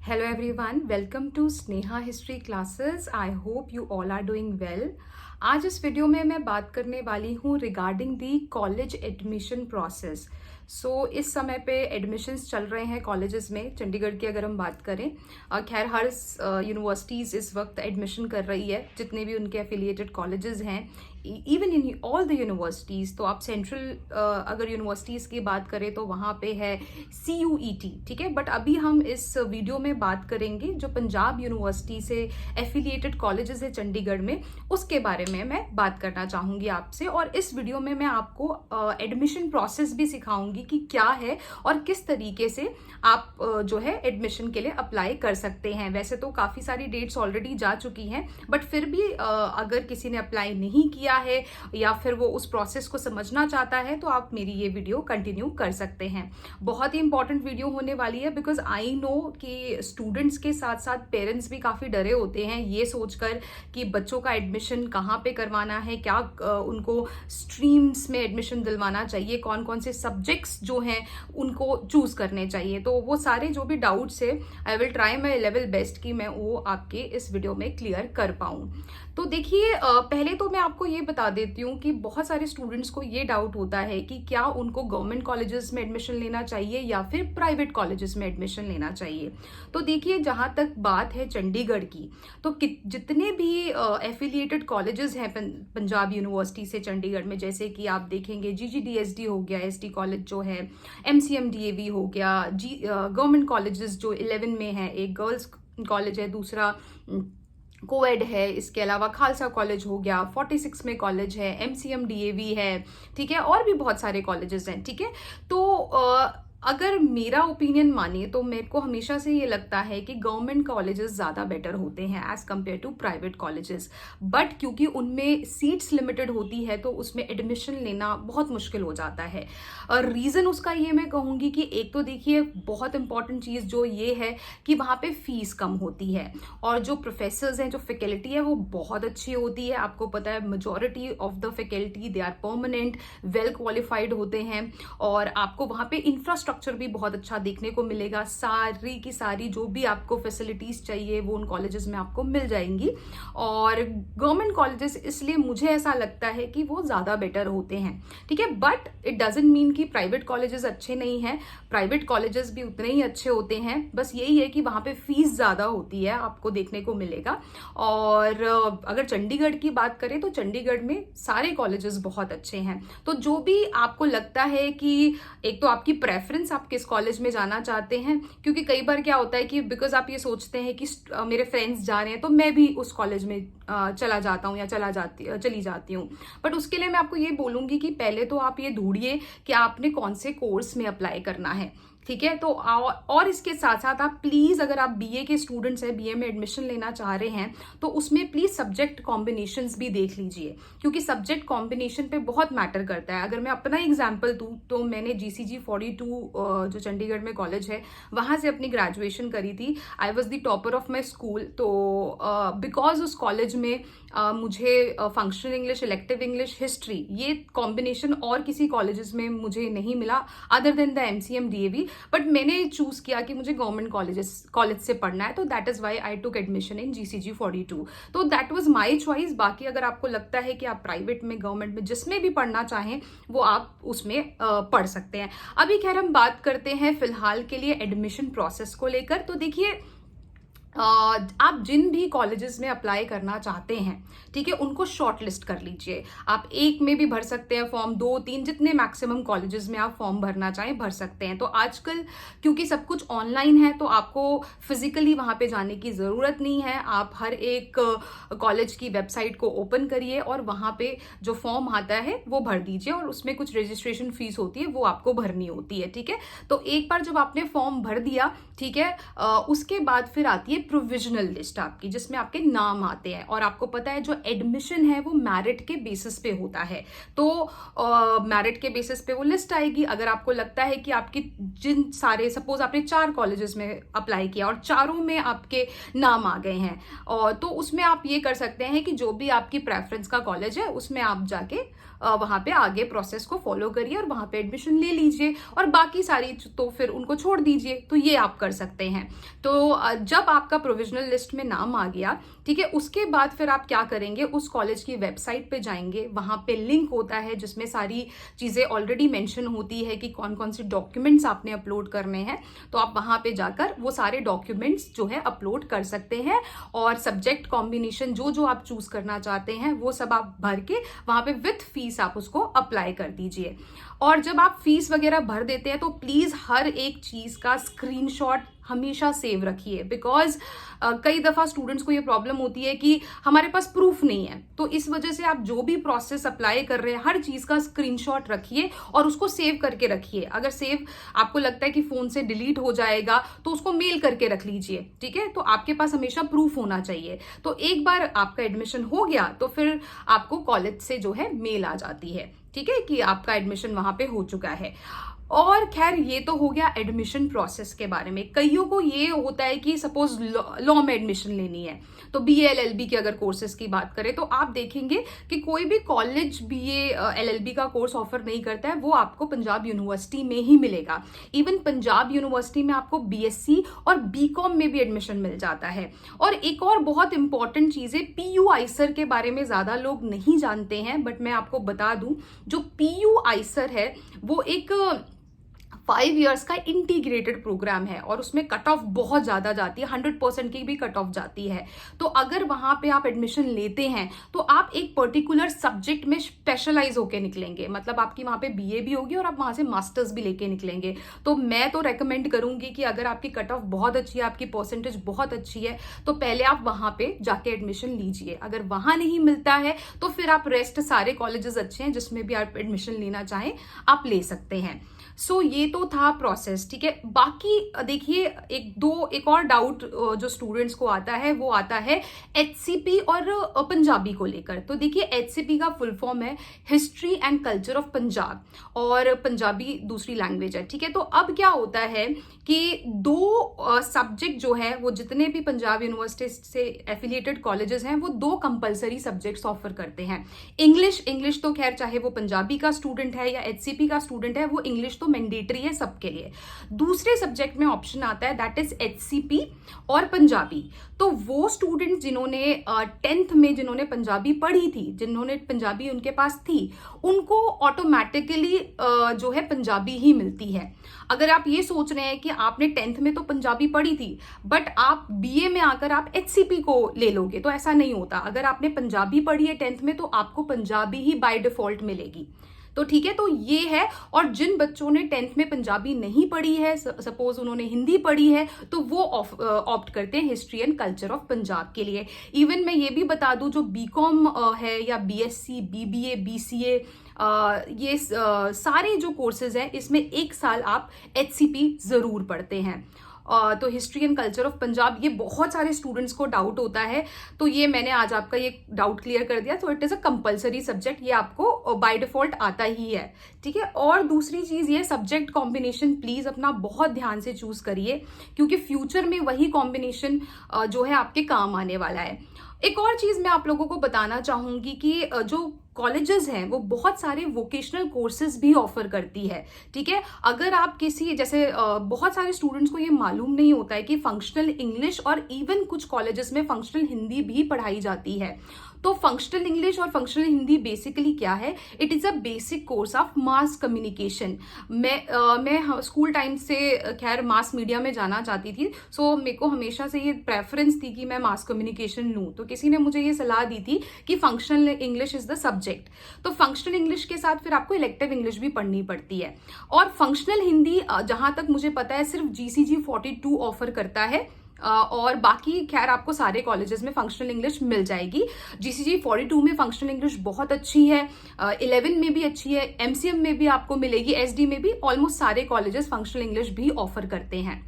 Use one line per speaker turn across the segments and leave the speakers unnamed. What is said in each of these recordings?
Hello everyone, welcome to Sneha History Classes. I hope you all are doing well. आज इस video में मैं बात करने वाली हूँ regarding the college admission process. इस समय पे एडमिशन्स चल रहे हैं कॉलेजेस में। चंडीगढ़ की अगर हम बात करें, खैर हर यूनिवर्सिटीज़ इस वक्त एडमिशन कर रही है, जितने भी उनके एफिलिएटेड कॉलेजेस हैं, even in all the universities. तो आप सेंट्रल अगर यूनिवर्सिटीज़ की बात करें तो वहाँ पे है CUET, ठीक है। बट अभी हम इस वीडियो में बात करेंगे जो पंजाब यूनिवर्सिटी से एफिलिएटेड कॉलेजेस है चंडीगढ़ में, उसके बारे में मैं बात करना चाहूँगी आपसे। और इस वीडियो में मैं आपको एडमिशन प्रोसेस भी सिखाऊंगी कि क्या है और किस तरीके से आप जो है एडमिशन के लिए अप्लाई कर सकते हैं। वैसे तो काफ़ी सारी डेट्स ऑलरेडी जा चुकी हैं, बट फिर भी अगर किसी ने अप्लाई नहीं किया है या फिर वो उस प्रोसेस को समझना चाहता है तो आप मेरी ये वीडियो कंटिन्यू कर सकते हैं। बहुत ही इंपॉर्टेंट वीडियो होने वाली है, बिकॉज आई नो कि स्टूडेंट्स के साथ साथ पेरेंट्स भी काफ़ी डरे होते हैं ये सोचकर कि बच्चों का एडमिशन कहाँ पे करवाना है, क्या उनको स्ट्रीम्स में एडमिशन दिलवाना चाहिए, कौन कौन से सब्जेक्ट्स जो हैं उनको चूज करने चाहिए। तो वो सारे जो भी डाउट्स है, I will try my level best कि मैं वो आपके इस वीडियो में क्लियर कर पाऊँ। तो देखिए, पहले तो मैं आपको ये बता देती हूँ कि बहुत सारे स्टूडेंट्स को ये डाउट होता है कि क्या उनको गवर्नमेंट कॉलेजेस में एडमिशन लेना चाहिए या फिर प्राइवेट कॉलेजेस में एडमिशन लेना चाहिए। तो देखिए, जहाँ तक बात है चंडीगढ़ की, तो जितने भी एफिलिएटेड कॉलेजेस हैं पंजाब यूनिवर्सिटी से चंडीगढ़ में, जैसे कि आप देखेंगे GGDSD हो गया, SD कॉलेज जो है, MCM DAV हो गया, गवर्नमेंट कॉलेजेस जो 11 में है, एक गर्ल्स कॉलेज है, दूसरा कोएड है, इसके अलावा खालसा कॉलेज हो गया, 46 में कॉलेज है, MCM DAV है, ठीक है, और भी बहुत सारे कॉलेजेस हैं, ठीक है। तो अगर मेरा ओपिनियन मानिए तो मेरे को हमेशा से ये लगता है कि गवर्नमेंट कॉलेजेस ज़्यादा बेटर होते हैं as compare to private colleges. But क्योंकि उनमें सीट्स लिमिटेड होती है तो उसमें एडमिशन लेना बहुत मुश्किल हो जाता है। रीज़न उसका ये मैं कहूँगी कि एक तो देखिए, बहुत इंपॉर्टेंट चीज़ जो ये है कि वहाँ पे फीस कम होती है और जो प्रोफेसर्स हैं, जो फैकल्टी है, वो बहुत अच्छी होती है। आपको पता है majority of the faculty they are permanent, well qualified होते हैं और आपको वहाँ पे इंफ्रास्ट्रक्चर भी बहुत अच्छा देखने को मिलेगा। सारी की सारी जो भी आपको फैसिलिटीज चाहिए वो उन कॉलेजेस में आपको मिल जाएंगी। और गवर्नमेंट कॉलेजेस इसलिए मुझे ऐसा लगता है कि वो ज्यादा बेटर होते हैं, ठीक है। बट इट डजंट मीन कि प्राइवेट कॉलेजेस अच्छे नहीं हैं, प्राइवेट कॉलेजेस भी उतने ही अच्छे होते हैं। बस यही है कि वहां पे फीस ज्यादा होती है, आपको देखने को मिलेगा। और अगर चंडीगढ़ की बात करें तो चंडीगढ़ में सारे कॉलेजेस बहुत अच्छे हैं। तो जो भी आपको लगता है कि एक तो आपकी प्रेफरेंस, आप किस कॉलेज में जाना चाहते हैं, क्योंकि कई बार क्या होता है कि बिकॉज आप ये सोचते हैं कि मेरे फ्रेंड्स जा रहे हैं तो मैं भी उस कॉलेज में चला जाता हूँ या चली जाती हूँ। बट उसके लिए मैं आपको ये बोलूंगी कि पहले तो आप ये ढूंढिए कि आपने कौन से कोर्स में अप्लाई करना है, ठीक है। तो और इसके साथ साथ आप प्लीज, अगर आप BA के स्टूडेंट्स हैं, BA में एडमिशन लेना चाह रहे हैं, तो उसमें प्लीज सब्जेक्ट कॉम्बिनेशंस भी देख लीजिए, क्योंकि सब्जेक्ट कॉम्बिनेशन पे बहुत मैटर करता है। अगर मैं अपना एग्जांपल दूं तो मैंने GCG 42 जो चंडीगढ़ में कॉलेज है, वहां से अपनी ग्रेजुएशन करी थी। I was the topper of my school. तो बिकॉज उस कॉलेज में मुझे functional English, elective English, history, ये कॉम्बिनेशन और किसी कॉलेजेस में मुझे नहीं मिला other than the MCM DAV। But मैंने चूज किया कि मुझे गवर्नमेंट कॉलेज से पढ़ना है, तो that is why I took admission in GCG 42। तो दैट वाज माई चॉइस। बाकी अगर आपको लगता है कि आप प्राइवेट में, गवर्नमेंट में, जिसमें भी पढ़ना चाहें वो आप उसमें पढ़ सकते हैं। अभी खैर हम बात करते हैं फिलहाल के लिए एडमिशन प्रोसेस को लेकर। तो देखिए, आप जिन भी कॉलेजेस में अप्लाई करना चाहते हैं, ठीक है, उनको शॉर्ट लिस्ट कर लीजिए। आप एक में भी भर सकते हैं फॉर्म, 2, 3, जितने मैक्सिमम कॉलेजेस में आप फॉर्म भरना चाहें भर सकते हैं। तो आजकल क्योंकि सब कुछ ऑनलाइन है तो आपको फिजिकली वहां पे जाने की जरूरत नहीं है। आप हर एक कॉलेज की वेबसाइट को ओपन करिए और वहां पे जो फॉर्म आता है वो भर दीजिए, और उसमें कुछ रजिस्ट्रेशन फीस होती है वो आपको भरनी होती है, ठीक है। तो एक बार जब आपने फॉर्म भर दिया, ठीक है, उसके बाद फिर आती है प्रोविजनल लिस्ट आपकी, जिसमें आपके नाम आते हैं। और आपको पता है जो एडमिशन है वो मेरिट के बेसिस पे होता है। तो मेरिट के बेसिस पे वो लिस्ट आएगी। अगर आपको लगता है कि आपकी जिन सारे, सपोज आपने 4 कॉलेजेस में अप्लाई किया और चारों में आपके नाम आ गए हैं, और तो उसमें आप ये कर सकते हैं कि जो भी आपकी प्रेफरेंस का कॉलेज है उसमें आप जाके वहाँ पे आगे प्रोसेस को फॉलो करिए और वहाँ पे एडमिशन ले लीजिए, और बाकी सारी तो फिर उनको छोड़ दीजिए। तो ये आप कर सकते हैं। तो जब आपका प्रोविजनल लिस्ट में नाम आ गया, ठीक है, उसके बाद फिर आप क्या करेंगे, उस कॉलेज की वेबसाइट पे जाएंगे। वहाँ पे लिंक होता है जिसमें सारी चीज़ें ऑलरेडी मेंशन होती है कि कौन कौन से डॉक्यूमेंट्स आपने अपलोड करने हैं। तो आप वहाँ पे जाकर वो सारे डॉक्यूमेंट्स जो है अपलोड कर सकते हैं, और सब्जेक्ट कॉम्बिनेशन जो जो आप चूज करना चाहते हैं वो सब आप भर के वहाँ पे विथ फीस आप उसको अप्लाई कर दीजिए। और जब आप फीस वगैरह भर देते हैं तो प्लीज हर एक चीज का स्क्रीनशॉट हमेशा सेव रखिए, बिकॉज कई दफा स्टूडेंट्स को ये प्रॉब्लम होती है कि हमारे पास प्रूफ नहीं है। तो इस वजह से आप जो भी प्रोसेस अप्लाई कर रहे हैं हर चीज का स्क्रीनशॉट रखिए और उसको सेव करके रखिए। अगर सेव आपको लगता है कि फोन से डिलीट हो जाएगा तो उसको मेल करके रख लीजिए, ठीक है। तो आपके पास हमेशा प्रूफ होना चाहिए। तो एक बार आपका एडमिशन हो गया तो फिर आपको कॉलेज से जो है मेल आ जाती है, ठीक है, कि आपका एडमिशन वहां पे हो चुका है। और खैर ये तो हो गया एडमिशन प्रोसेस के बारे में। कईयों को ये होता है कि सपोज लॉ में एडमिशन लेनी है, तो बीए एलएलबी के अगर कोर्सेज की बात करें तो आप देखेंगे कि कोई भी कॉलेज बीए एलएलबी का कोर्स ऑफर नहीं करता है, वो आपको पंजाब यूनिवर्सिटी में ही मिलेगा। इवन पंजाब यूनिवर्सिटी में आपको बीएससी और बीकॉम में भी एडमिशन मिल जाता है। और एक और बहुत इंपॉर्टेंट चीज है, पीयू आइसर के बारे में ज्यादा लोग नहीं जानते हैं, बट मैं आपको बता दूं, जो पीयू आइसर है वो एक 5 इयर्स का इंटीग्रेटेड प्रोग्राम है और उसमें कट ऑफ बहुत ज्यादा जाती है, 100% की भी कट ऑफ जाती है। तो अगर वहां पे आप एडमिशन लेते हैं तो आप एक पर्टिकुलर सब्जेक्ट में स्पेशलाइज होके निकलेंगे, मतलब आपकी वहां पे बीए भी होगी और आप वहां से मास्टर्स भी लेके निकलेंगे। तो मैं तो रेकमेंड करूंगी कि अगर आपकी कट ऑफ बहुत अच्छी है, आपकी परसेंटेज बहुत अच्छी है, तो पहले आप वहां पे जाके एडमिशन लीजिए। अगर वहां नहीं मिलता है तो फिर आप रेस्ट सारे कॉलेजेस अच्छे हैं जिसमें भी आप एडमिशन लेना चाहें आप ले सकते हैं। सो ये तो था प्रोसेस, ठीक है। बाकी देखिए एक और डाउट जो स्टूडेंट्स को आता है वो आता है एचसीपी और पंजाबी को लेकर। तो देखिए एचसीपी का फुल फॉर्म है history and culture of Punjab, और पंजाबी दूसरी लैंग्वेज है, ठीक है। तो अब क्या होता है कि दो सब्जेक्ट जो है वो जितने भी पंजाब यूनिवर्सिटी से एफिलिएटेड कॉलेजेस हैं वो दो कंपलसरी सब्जेक्ट्स ऑफर करते हैं। इंग्लिश तो खैर चाहे वो पंजाबी का स्टूडेंट है या एचसीपी का स्टूडेंट है, वो इंग्लिश तो मैंडेटरी है सबके लिए। दूसरे सब्जेक्ट में ऑप्शन आता है दैट इज एचसीपी और पंजाबी। तो वो स्टूडेंट जिन्होंने 10th में जिन्होंने पंजाबी पढ़ी थी, जिन्होंने पंजाबी उनके पास थी, उनको ऑटोमेटिकली जो है पंजाबी ही मिलती है। अगर आप ये सोच रहे हैं कि आपने 10th में तो पंजाबी पढ़ी थी बट आप बीए में आकर आप एचसीपी को ले लोगे, तो ऐसा नहीं होता। अगर आपने पंजाबी पढ़ी है 10th में तो आपको पंजाबी ही बाय डिफॉल्ट मिलेगी। तो ठीक है, तो ये है। और जिन बच्चों ने 10th में पंजाबी नहीं पढ़ी है, सपोज उन्होंने हिंदी पढ़ी है, तो वो ऑप्ट करते हैं history and culture of Punjab के लिए। इवन मैं ये भी बता दूं, जो बीकॉम है या बीएससी, बीबीए, बीसीए, ये सारे जो कोर्सेज हैं इसमें 1 साल आप एचसीपी जरूर पढ़ते हैं। तो history and culture of Punjab, ये बहुत सारे स्टूडेंट्स को डाउट होता है, तो ये मैंने आज आपका ये डाउट क्लियर कर दिया। तो it is a compulsory subject, ये आपको बाय डिफॉल्ट आता ही है, ठीक है। और दूसरी चीज ये सब्जेक्ट कॉम्बिनेशन प्लीज अपना बहुत ध्यान से चूज करिए, क्योंकि फ्यूचर में वही कॉम्बिनेशन जो है आपके काम आने वाला है। एक और चीज मैं आप लोगों को बताना चाहूंगी कि जो कॉलेजेस हैं वो बहुत सारे वोकेशनल कोर्सेज भी ऑफर करती है, ठीक है। अगर आप किसी जैसे बहुत सारे स्टूडेंट्स को ये मालूम नहीं होता है कि फंक्शनल इंग्लिश और इवन कुछ कॉलेजेस में फंक्शनल हिंदी भी पढ़ाई जाती है। तो फंक्शनल इंग्लिश और फंक्शनल हिंदी बेसिकली क्या है, it is a basic course of mass communication. मैं स्कूल टाइम से खैर मास मीडिया में जाना चाहती थी, सो मेरे को हमेशा से ये प्रेफरेंस थी कि मैं मास कम्युनिकेशन लूँ। तो किसी ने मुझे ये सलाह दी थी कि functional English is the subject. तो फंक्शनल इंग्लिश के साथ फिर आपको इलेक्टिव इंग्लिश भी पढ़नी पड़ती है। और फंक्शनल हिंदी जहां तक मुझे पता है सिर्फ GCG 42 ऑफर करता है, और बाकी खैर आपको सारे कॉलेजेस में फंक्शनल इंग्लिश मिल जाएगी। GCG 42 में फंक्शनल इंग्लिश बहुत अच्छी है, 11 में भी अच्छी है, MCM में भी आपको मिलेगी, SD में भी। ऑलमोस्ट सारे कॉलेजेस फंक्शनल इंग्लिश भी ऑफर करते हैं।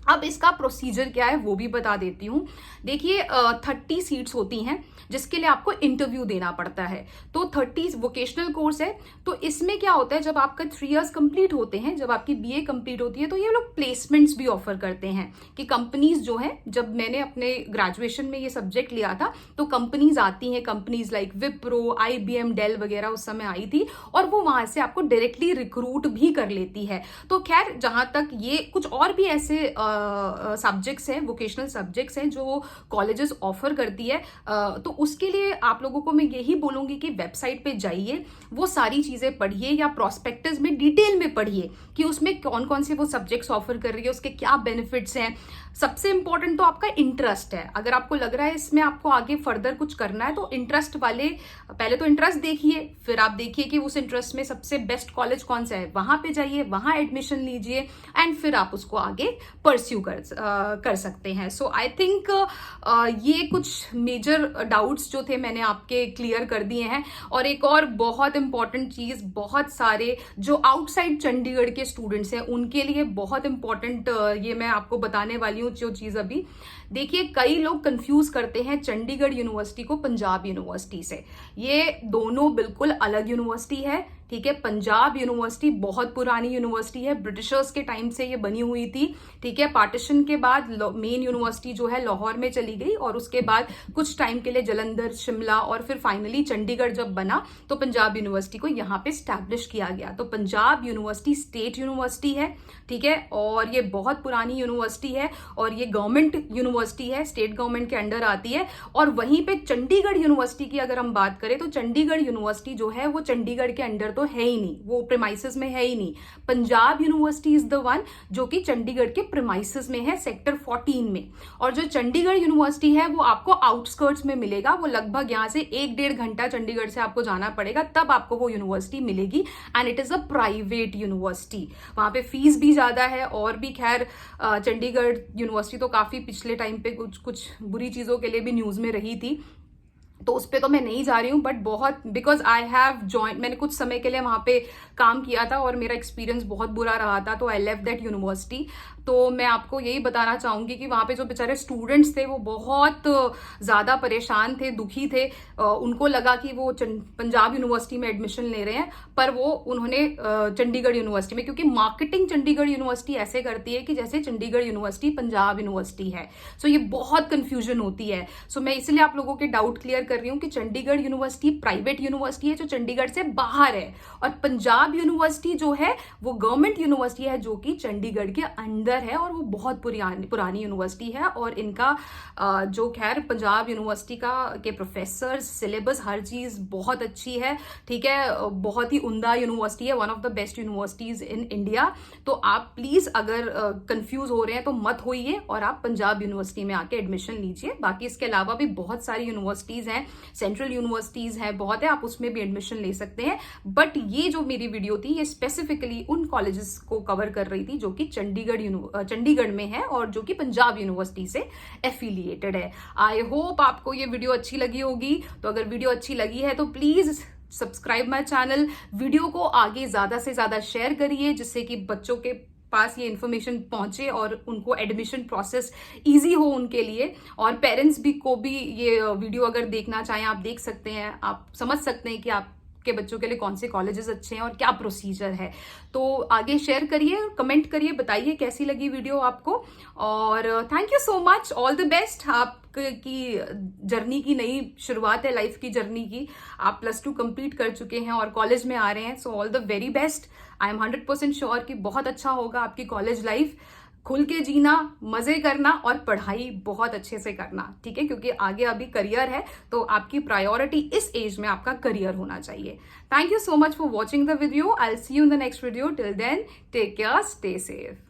अब इसका प्रोसीजर क्या है वो भी बता देती हूँ। देखिए 30 सीट्स होती हैं जिसके लिए आपको इंटरव्यू देना पड़ता है। तो 30 वोकेशनल कोर्स है। तो इसमें क्या होता है, जब आपका 3 इयर्स कंप्लीट होते हैं, जब आपकी बीए कंप्लीट होती है, तो ये लोग प्लेसमेंट्स भी ऑफर करते हैं कि कंपनीज जो है, जब मैंने अपने ग्रेजुएशन में ये सब्जेक्ट लिया था तो कंपनीज आती हैं, companies like Wipro, IBM, Dell वगैरह उस समय आई थी, और वो वहां से आपको डायरेक्टली रिक्रूट भी कर लेती है। तो खैर जहां तक ये कुछ और भी ऐसे सब्जेक्ट्स हैं, वोकेशनल सब्जेक्ट्स हैं जो कॉलेजेस ऑफर करती है, तो उसके लिए आप लोगों को मैं यही बोलूंगी कि वेबसाइट पे जाइए, वो सारी चीजें पढ़िए, या प्रोस्पेक्टस में डिटेल में पढ़िए कि उसमें कौन कौन से वो सब्जेक्ट्स ऑफर कर रही है, उसके क्या बेनिफिट्स हैं। सबसे इंपॉर्टेंट तो आपका इंटरेस्ट है। अगर आपको लग रहा है इसमें आपको आगे फर्दर कुछ करना है, तो इंटरेस्ट वाले पहले तो इंटरेस्ट देखिए, फिर आप देखिए कि उस इंटरेस्ट में सबसे बेस्ट कॉलेज कौन सा है, वहां पे जाइए, वहां एडमिशन लीजिए, एंड फिर आप उसको आगे परस्यू कर सकते हैं। सो आई थिंक ये कुछ मेजर डाउट्स जो थे मैंने आपके क्लियर कर दिए हैं। और एक और बहुत इंपॉर्टेंट चीज, बहुत सारे जो आउटसाइड चंडीगढ़ के स्टूडेंट्स हैं उनके लिए बहुत इंपॉर्टेंट ये मैं आपको बताने वाली हूँ जो चीज अभी। देखिए कई लोग कंफ्यूज करते हैं चंडीगढ़ यूनिवर्सिटी को पंजाब यूनिवर्सिटी से। ये दोनों बिल्कुल अलग यूनिवर्सिटी है, ठीक है। पंजाब यूनिवर्सिटी बहुत पुरानी यूनिवर्सिटी है, ब्रिटिशर्स के टाइम से ये बनी हुई थी, ठीक है। पार्टीशन के बाद मेन यूनिवर्सिटी जो है लाहौर में चली गई, और उसके बाद कुछ टाइम के लिए जलंधर, शिमला, और फिर फाइनली चंडीगढ़ जब बना तो पंजाब यूनिवर्सिटी को यहाँ पे स्टैब्लिश किया गया। तो पंजाब यूनिवर्सिटी स्टेट यूनिवर्सिटी है, ठीक है, और ये बहुत पुरानी यूनिवर्सिटी है, और ये गवर्नमेंट यूनिवर्सिटी है, स्टेट गवर्नमेंट के अंडर आती है। और वहीं पे चंडीगढ़ यूनिवर्सिटी की अगर हम बात करें तो चंडीगढ़ यूनिवर्सिटी जो है वो चंडीगढ़ के अंडर तो है ही नहीं, वो प्रीमाइसेस में है ही नहीं। Punjab university is the one जो कि चंडीगढ़ के प्रीमाइसेस में है, सेक्टर 14 में। और जो चंडीगढ़ यूनिवर्सिटी है वो आपको आउटस्कर्ट्स में मिलेगा, वो लगभग यहाँ से 1-1.5 घंटा चंडीगढ़ से आपको जाना पड़ेगा, तब आपको वो यूनिवर्सिटी मिलेगी। And it is a private university, वहां पे फीस भी ज्यादा है। और भी खैर चंडीगढ़ यूनिवर्सिटी तो काफी पिछले टाइम पे कुछ बुरी चीजों के लिए भी न्यूज में रही थी, तो उस पर तो मैं नहीं जा रही हूँ। बट बहुत, बिकॉज आई हैव ज्वाइन, मैंने कुछ समय के लिए वहां पे काम किया था और मेरा एक्सपीरियंस बहुत बुरा रहा था, तो आई लेफ्ट दैट यूनिवर्सिटी। तो मैं आपको यही बताना चाहूंगी कि वहां पे जो बेचारे स्टूडेंट्स थे वो बहुत ज्यादा परेशान थे, दुखी थे। उनको लगा कि वो पंजाब यूनिवर्सिटी में एडमिशन ले रहे हैं, पर वो उन्होंने चंडीगढ़ यूनिवर्सिटी में, क्योंकि मार्केटिंग चंडीगढ़ यूनिवर्सिटी ऐसे करती है कि जैसे चंडीगढ़ यूनिवर्सिटी पंजाब यूनिवर्सिटी है। सो ये बहुत कंफ्यूजन होती है। सो मैं इसलिए आप लोगों के डाउट क्लियर कर रही हूँ कि चंडीगढ़ यूनिवर्सिटी प्राइवेट यूनिवर्सिटी है जो चंडीगढ़ से बाहर है, और पंजाब यूनिवर्सिटी जो है वो गवर्नमेंट यूनिवर्सिटी है जो कि चंडीगढ़ के अंदर है, और वो बहुत पुरानी यूनिवर्सिटी है। और इनका जो खैर पंजाब यूनिवर्सिटी के प्रोफेसर, सिलेबस, हर चीज बहुत अच्छी है, ठीक है। बहुत ही उम्दा यूनिवर्सिटी है, one of the best universities in India. तो आप प्लीज अगर कंफ्यूज हो रहे हैं तो मत होइए, और आप पंजाब यूनिवर्सिटी में आके एडमिशन लीजिए। बाकी इसके अलावा भी बहुत सारी यूनिवर्सिटीज हैं, सेंट्रल यूनिवर्सिटीज हैं, बहुत है, आप उसमें भी एडमिशन ले सकते हैं। बट ये जो मेरी वीडियो थी ये स्पेसिफिकली उन कॉलेजेस को कवर कर रही थी जो कि चंडीगढ़ में है और जो कि पंजाब यूनिवर्सिटी से एफिलिएटेड है। आई होप आपको ये वीडियो अच्छी लगी होगी। तो अगर वीडियो अच्छी लगी है तो please subscribe my channel, video को आगे ज्यादा से ज्यादा शेयर करिए, जिससे कि बच्चों के पास ये इन्फॉर्मेशन पहुंचे और उनको एडमिशन प्रोसेस इजी हो उनके लिए। और पेरेंट्स भी को भी ये वीडियो अगर देखना चाहें आप देख सकते हैं, आप समझ सकते हैं कि आप के बच्चों के लिए कौन से कॉलेजेस अच्छे हैं और क्या प्रोसीजर है। तो आगे शेयर करिए, कमेंट करिए, बताइए कैसी लगी वीडियो आपको। और thank you so much, all the best. आपकी जर्नी की नई शुरुआत है, लाइफ की जर्नी की। आप +2 कंप्लीट कर चुके हैं और कॉलेज में आ रहे हैं, so all the very best. I am 100% sure कि बहुत अच्छा होगा आपकी कॉलेज लाइफ। खुल के जीना, मजे करना और पढ़ाई बहुत अच्छे से करना, ठीक है, क्योंकि आगे अभी करियर है, तो आपकी प्रायोरिटी इस एज में आपका करियर होना चाहिए। Thank you so much for watching the video. I will see you in the next video. Till then take care, stay safe.